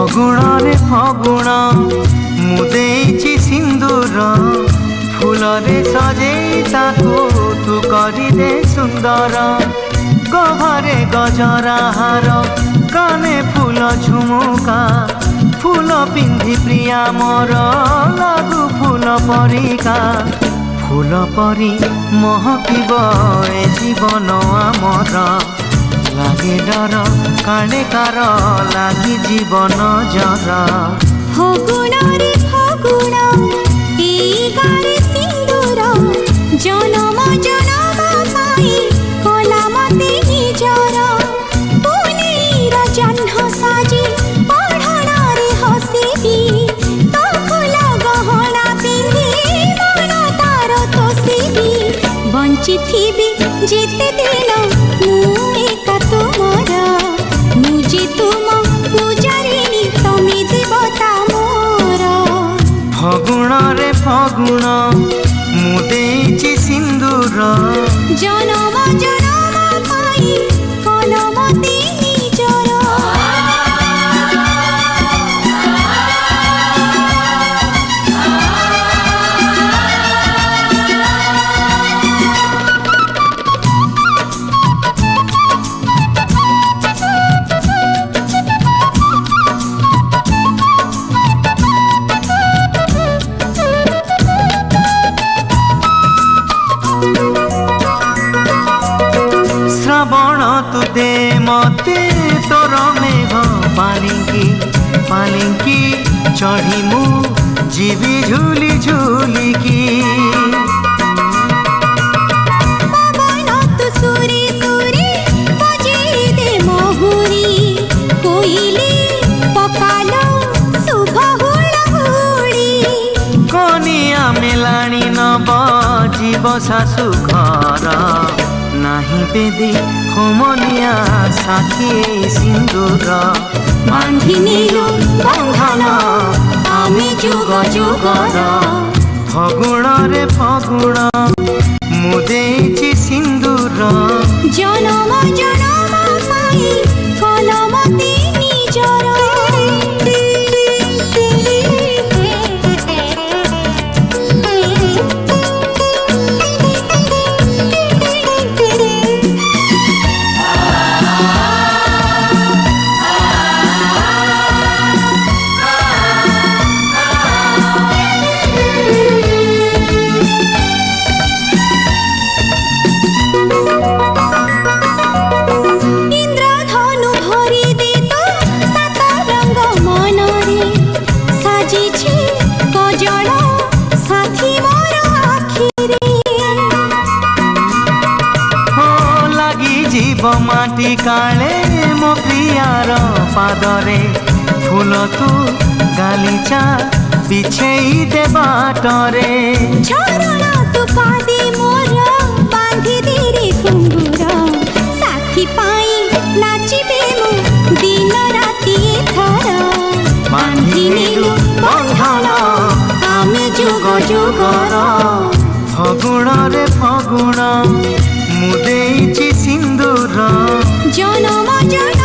ଫଗୁଣରେ ଫଗୁଣ ମୁଁ ଦେଇଛି ସିନ୍ଦୁର ଫୁଲରେ ସଜେଇ ତାକୁ ତୁ କରିଦେ ସୁନ୍ଦର ଗହରେ ଗଜରା ହାର କାନେ ଫୁଲ ଝୁମୁକା ଫୁଲ ପିନ୍ଧି ପ୍ରିୟା ମୋର ଲାଗୁ ଫୁଲ ପରିକା ଫୁଲ ପରି ମହକିବ ଏ ଜୀବନ ଆମର লাগে ডর কাণে কার লাগি জীবন জর ফগুণরে ফগুণ এই গারে সিন্দুর জনম জনম পাই কলা মতে নিজর পুনির জহ্ন সাজি পঢ়ণরে হসিবি তো ফুল গহনা পিন্ধি মন তার তোষিবি বঞ্চিথিবি যেতে দিন মু একা তোমার মুজি তুম পূজারিণী তুমি দেবতা মোর ফগুণরে ফগুণ ମୁଁ ଦେଇଛି ସିନ୍ଦୁର জনম জনম পাই কলমতে নিজর শ্রাবণ তু দে মতে তোর মেঘ পালিঙ্কি পালিঙ্কি চঢ়ি মু ଯିବି ঝুলি ঝুলিকি পবন তু সুরে সুরে বজেই দে মহুরি কোইলি পকালো শুভ হুড়হুড়ি কনিয়া মেলাণী নব জীব শাশু ঘর নাহি বেদি হোমনিয়া সাথী সিন্দুর বান্ধি নিলু বন্ধন আমি যুগ যুগর ফগুণরে ফগুণ ମୁଁ ଦେଇଛି ସିନ୍ଦୁର জনম জনম পাই কলমতে নিজর ইন্দ্রধনু ভরি দে তো সাত রঙ মনরে সাজিছে কজল সাথী মোর আখিরে हो লাগি জীব মাটি কাଳେ ମୋ ପ୍ରିୟାର ପାଦରେ ଫୁଲ ତୁ ଗାଲିଚା ବିଛେଇ ଦେ ବାଟରେ ঝরণ তু পাদি মোর বাঁধি দিরে ঘুঙ্গুর সাথী পাই নাচিবে মু দিন রাতি থর বাঁধি নিলু বন্ধন আমি যুগ যুগর ଫଗୁଣରେ ଫଗୁଣ ମୁଁ ଦେଇଛି ସିନ୍ଦୁର জনম জনম